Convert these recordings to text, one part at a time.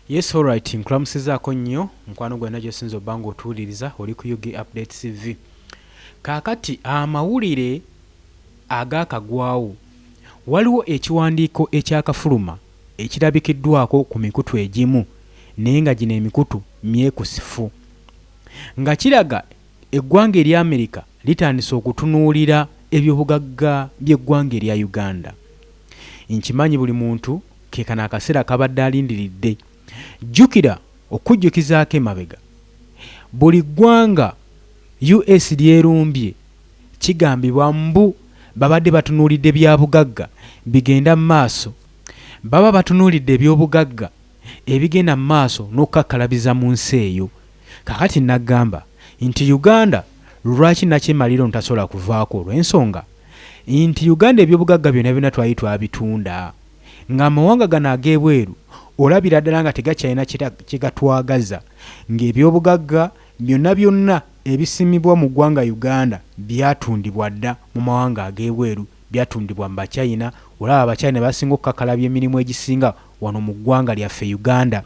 Yes, alright. Nkulamusizaako nnyo mukwano gwanna gy'osinza obba ng'otuwuliriza oli ku UG Updates TV. Kaakati amawulire agaakagwawo waliwo ekiwandiiko ekyakafuluma ekirabikiddwako ku mikutu egimu naye nga gino emikutu myekusifu nga kiraga eggwanga erya Amerika litandise okutunuulira ebyobugagga by'eggwanga erya Uganda. Nkimanyi buli muntu ke kano akaseera kabadde alindiridde. Jjukira okujjukizaako emabega buli ggwanga US lyerumbye kigambibwa mbu babadde batunuulidde bya bugagga bigenda mu maaso, baba batunuulidde ebyobugagga ebigenda mu maaso n'okukakkalabiza mu nsi eyo. Kakati nagamba nti Uganda lwaki nakyemaliro ntasobola kuvaako olw'ensonga nti Uganda ebyobugagga byonna byonna twali twabitunda nga amawanga gano ag'ebweru olabira ddala nga tegakyalina kyegatwagaza ng'ebyobugagga byonna byonna ebisimibwa mu ggwanga Uganda byatundibwa dda mu mawanga ag'ebweru, byatundibwa mu Bachina. Olaba Abachina basinga okukakkalabya emirimu egisinga wano mu ggwanga lyaffe Uganda.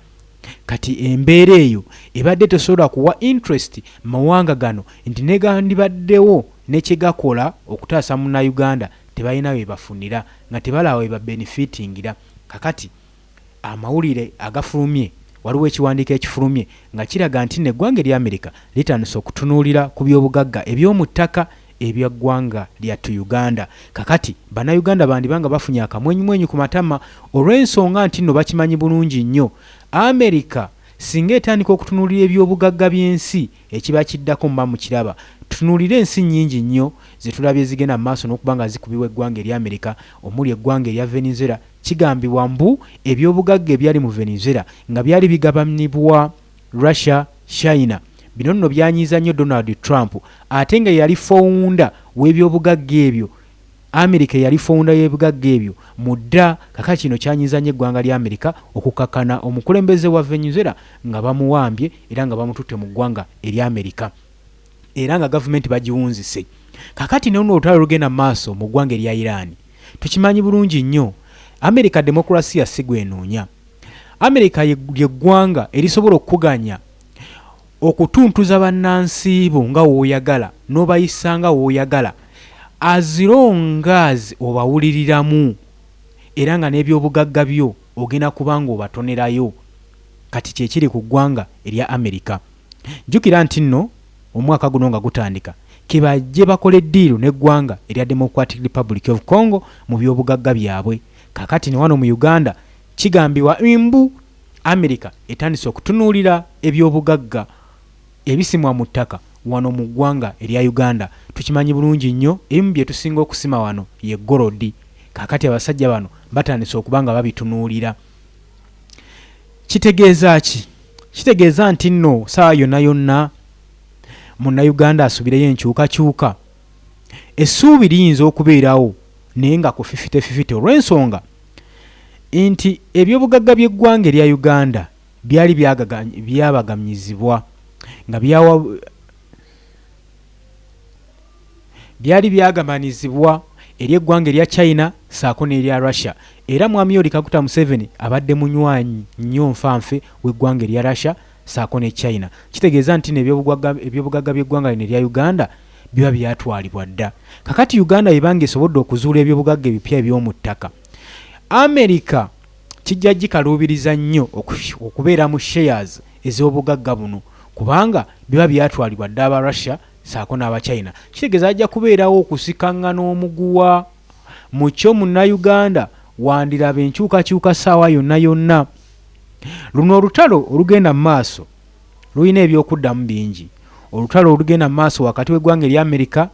Kati embeera eyo ebadde tesobola kuwa interest mawanga gano nti negandibaddewo nekyegakola okutaasa munnayuganda tebalina we bafunira nga tebalaba we babenefitingira. Kakati amawulire agafulumye waliwo ekiwandiiko ekifulumye nga kiraga nti neggwanga erya Amerika litandise okutunuulira ku byobugagga eby'omu ttaka ebya ggwanga lyattu Uganda. Kakati bannayuganda bandibanga bafunye akamwenyumwenyu ku matama olw'ensonga nti nno bakimanyi bulungi nnyo Amerika singa etandika okutunuulira ebyobugagga by'ensi ekiba kiddako muba mukiraba. Tunuulire ensi nnyingi nnyo zetulabye zigenda mu maaso n'okuba nga zikubibwa eggwanga erya Amerika omuli eggwanga erya Venezuela. Kigambibwa mbu ebyobugagga ebyali mu Venezuela nga byali bigabanibwa Russia, China. Bino nno byanyiiza nnyo Donald Trump ate nga yali founder w'ebyobugagga ebyo. Amerika yali founder y'ebugagga ebyo mudda. Kakati kino kyanyiiza nnyo eggwanga lya Amerika okukakkana omukulembeze wa Venezuela nga bamuwambye era nga bamututte mu ggwanga erya Amerika era nga gavumenti bagiwunzise. Kakati ne luno olutalo lugenda maaso mu ggwanga erya Iran. Tukimanyi bulungi nnyo Amerika demokrasiya si gwenoonya. Amerika ly'eggwanga erisobola okuganya okutuntuza bannansiibo nga w'oyagala n'obayisa nga w'oyagala as long as obawuliriramu era nga n'ebyobugagga byo ogenda kubanga obatonerayo. Kati kyekiri ku ggwanga erya Amerika. Jjukira nti nno omwaka guno nga gutandika kibajje bakola eddiiro n'eggwanga erya Democratic Republic of Congo mu byobugagga byabwe. Kakati ne wano mu Uganda kigambibwa mbu Amerika etandise okutunuulira ebyobugagga ebisimwa mu ttaka wano mu ggwanga erya Uganda. Tukimanyi bulungi nnyo ebimu bye tusinga okusima wano ye golodi. Kakati abasajja bano batandise okuba nga babitunuulira. Kitegeeza ki? Kitegeeza nti nno saawa yonna yonna munnayuganda asubireyo enkyukakyuka. Essuubi liyinza okubeerawo naye nga kufifite olw'ensonga nti ebyobugagga by'eggwanga erya Uganda byali byabagamyizibwa nga byali byagamanizibwa eri eggwanga erya China saako n'erya Russia. Era mwami Yoweri Kaguta Museveni abadde munywanyi nnyo nfanfe w'eggwanga erya Russia saako ne China. Kitegeeza nti ebyobugagga by'eggwanga lino erya Uganda biba byatwalibwa dda. Kakati Uganda yebanga esobodde okuzuula ebyobugagga ebipya eby'omu ttaka. Amerika kijja gikaluubiriza nnyo okubeera mu shares ez'obugagga buno kubanga biba byatwalibwa dda aba Russia saako n'aba China. Kitegeeza ajja kubeerawo okusikaŋŋana omuguwa mu kyo munnayuganda wandiraba enkyukakyuka ssaawa yonna yonna. Luno olutalo olugenda mu maaso lulina ebyokuddamu bingi. Olutalo olugenda mu maaso wakati w'eggwanga erya Amerika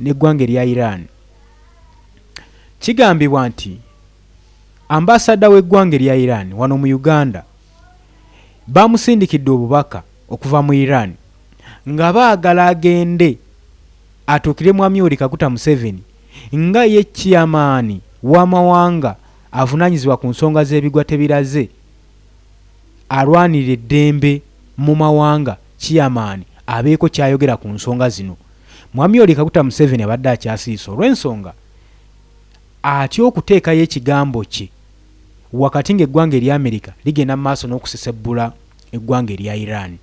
n'eggwanga erya Iran. Kigambibwa nti ambasada w'eggwanga erya Iran wano mu Uganda bamusindikidde obubaka okuva mu Iran nga baagala agende atuukire mwami Yoweri Kaguta Museveni nga ye chairman w'amawanga avunaanyizibwa ku nsonga z'ebigwa tebiraze alwanirira eddembe mu mawanga. Chairman abeeko kyayogera ku nsonga zino. Mwami Yoweri Kaguta Museveni abadde akyasiisa olw'ensonga atya okuteekayo ekigambo kye wakati ng'eggwanga erya America ligenda mu maaso n'okusesebbula eggwanga erya Iran.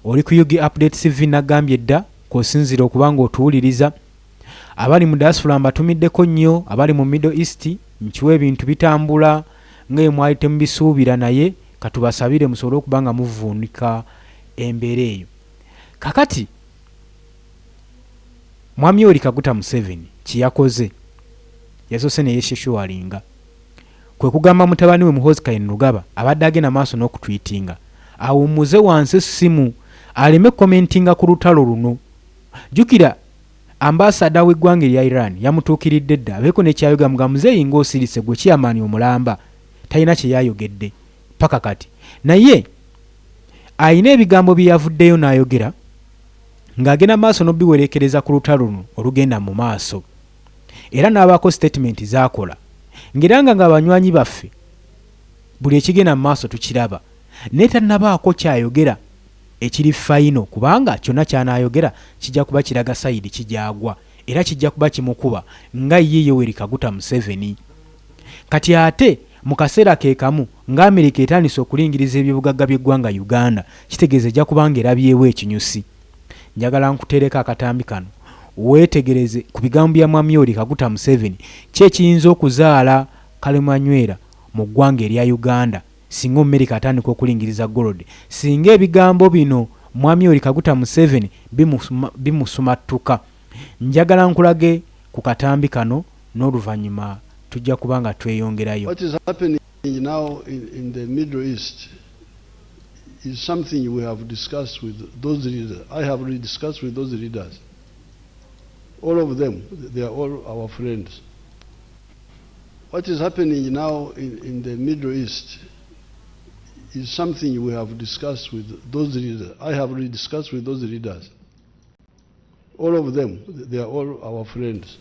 Oli ku UG Updates TV nagambye dda kw'osinzira okuba ng'otuwuliriza. Abali mu diaspora mbatumiddeko nnyo, abali mu Middle East nkiwa ebintu bitambula nga mwali temubisuubira, naye katubasabire musobole okuba nga muvuunika embeera eyo. Kakati Mwami Yoweri Kaguta Museveni kiyakoze yasoose ne yeesheshuwalinga kwe kugamba mutabani we Muhoozi Kainerugaba abadde agenda maaso n'okutwitinga awummuze wansi essimu aleme komentinga ku lutalo luno. Jjukira ambasada w'eggwanga erya Iran yamutuukiridde dda abeeko nekyayoga muga muzeeyi ng'osirise gwe kiyamaani omulamba talina kye yayogedde paka kati, naye ayina ebigambo bye yavuddeyo n'ayogera ng'agenda maaso n'obiwerekereza ku lutalo luno olugenda mu maaso, era n'abaako statement z'akola ng'era ng'abanywanyi baffe buli ekigenda mu maaso tukiraba, naye tannabaako kyayogera ekiri fayino kubanga kyonna kyanaayogera kijja kuba kiraga sayidi kijagwa era kijja kuba kimukuba nga ye Yoweri Kaguta Museveni. Kati ate mu kaseera ke kamu ng'Amerika etandise okulingiriza ebyobugagga by'eggwanga Uganda, kitegeeza ejja kubanga erabyewo ekinyusi. Njagala nkuteereko akatambi kano weetegereze ku bigambo bya Mwami Yoweri Kaguta Museveni ki ekiyinza okuzaala kalemanywera mu ggwanga erya Uganda singa Amerika atandika okulingiriza gold, singa ebigambo bino Mwami Yoweri Kaguta Museveni bimusumattuka. Njagala nkulage ku katambi kano n'oluvannyuma tujja kubanga tweyongerayo. What is happening now in the Middle East is something we have discussed with those leaders. I have really discussed with those leaders. All of them, they are all our friends. What is happening now in the Middle East is something we have discussed with those leaders. I have really discussed with those leaders. All of them, they are all our friends.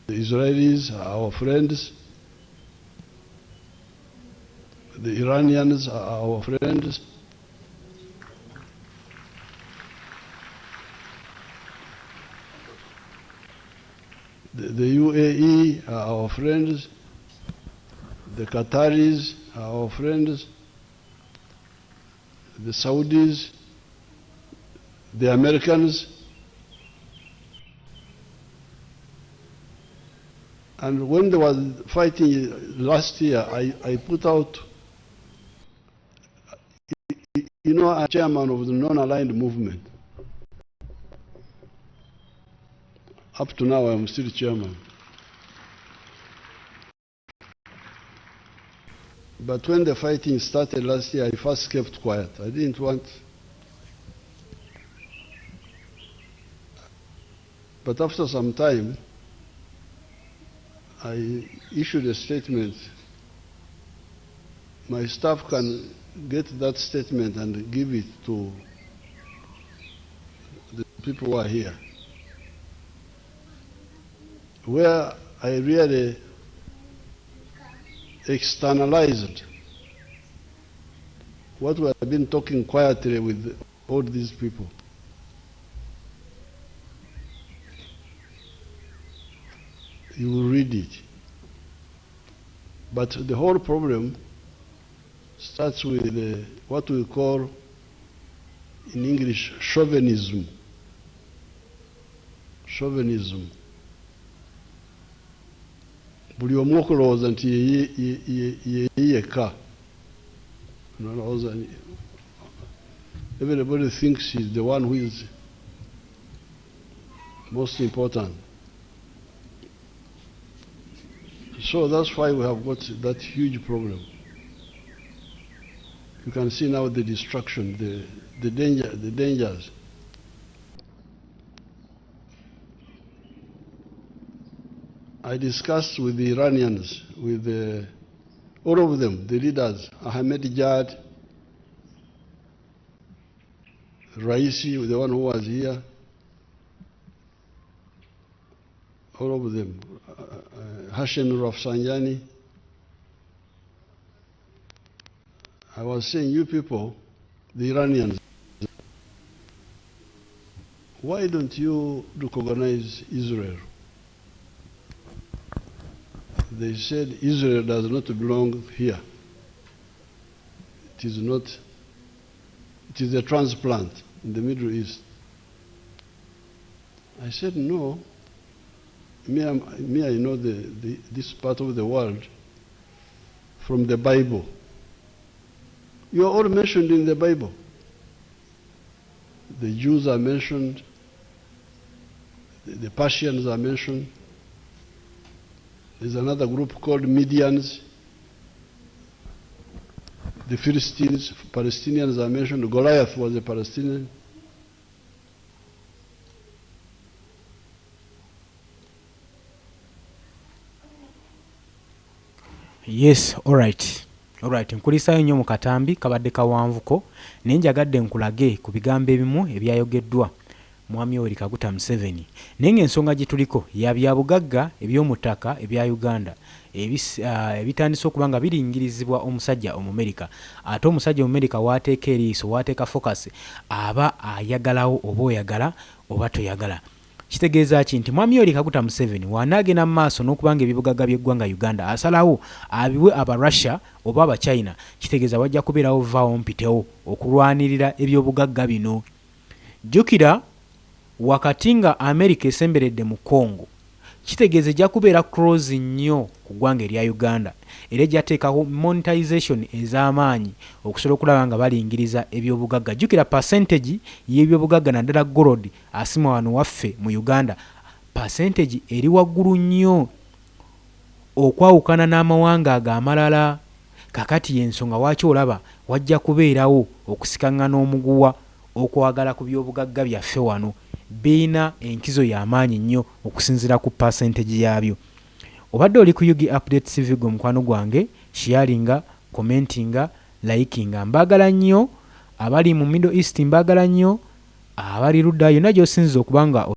The Israelis are our friends. The Iranians are our friends. The UAE are our friends. The Qataris are our friends. The Saudis, the Americans. And when they were fighting last year, I put out, you know, I'm chairman of the non-aligned movement. Up to now, I'm still chairman. But when the fighting started last year, I first kept quiet. I didn't want. But after some time, I issued a statement. My staff can get that statement and give it to the people who are here, where I really externalized what we have been talking quietly with all these people. You will read it. But the whole problem starts with what we call in English chauvinism. Chauvinism. Buli omu okulowooza nti yeyeka. Everybody thinks he's the one who is most important. So that's why we have got that huge problem. You can see now the destruction, the dangers. I discussed with the Iranians, with all of them, the leaders, Ahmadinejad, Raisi, the one who was here, all of them, Hashem Rafsanjani. I was saying, you people, the Iranians, why don't you recognize Israel? they said Israel does not belong here. It is not, it is a transplant in the Middle East. I said, no. Me, I know this part of the world from the Bible. You are all mentioned in the Bible. The Jews are mentioned, the Persians are mentioned. There's another group called Medians. The Philistines, Palestinians are mentioned. Goliath was a Palestinian. Yes, alright. Alright, nkulisayo nnyo mu katambi kabadde kawanvuko naye njagadde nkulage ku bigambo ebimu ebyayogeddwa Mwami Yoweri Kaguta Museveni. Naye ng'ensonga gye tuliko ya bya bugagga eby'omuttaka ebya Uganda ebitandise okuba nga biringirizibwa omusajja Omumerika. Ate omusajja Omumerika waateeka eriiso, waateeka focus, aba ayagalawo oba oyagala oba toyagala. Kitegeeza ki nti Mwami Yoweri Kaguta Museveni wanaagenda mu maaso n'okubanga ebibugagga by'eggwanga Uganda asalawo abiwe aba Russia oba aba China, kitegeeza wajja kubeerawo vaawo mpitewo okulwanirira ebyobugagga bino. Jjukira wakati nga America esemberedde mu Congo, kitegeeza ejja kubeera close nnyo ku ggwanga erya Uganda era ejja teekawo monetization ez'amaanyi okusobola okulaba nga balingiriza ebyobugagga. Jjukira percentage y'ebyobugagga naddala gold asimwa wano waffe mu Uganda, percentage eri waggulu nnyo okwawukana n'amawanga ago amalala. Kakati y'ensonga lwaki olaba wajja kubeerawo okusikaŋŋana omuguwa okwagala ku byobugagga byaffe wano. Biina enkizo y'amaanyi nnyo okusinziira ku percentage yaabyo. Obadde oli ku Yugi Update TV gwe mukwano gwange, sharinga, commentinga, likinga. Mbaagala nnyo abali mu Middle East, mbaagala nnyo abali ludda yonna gy'osinziza okuba nga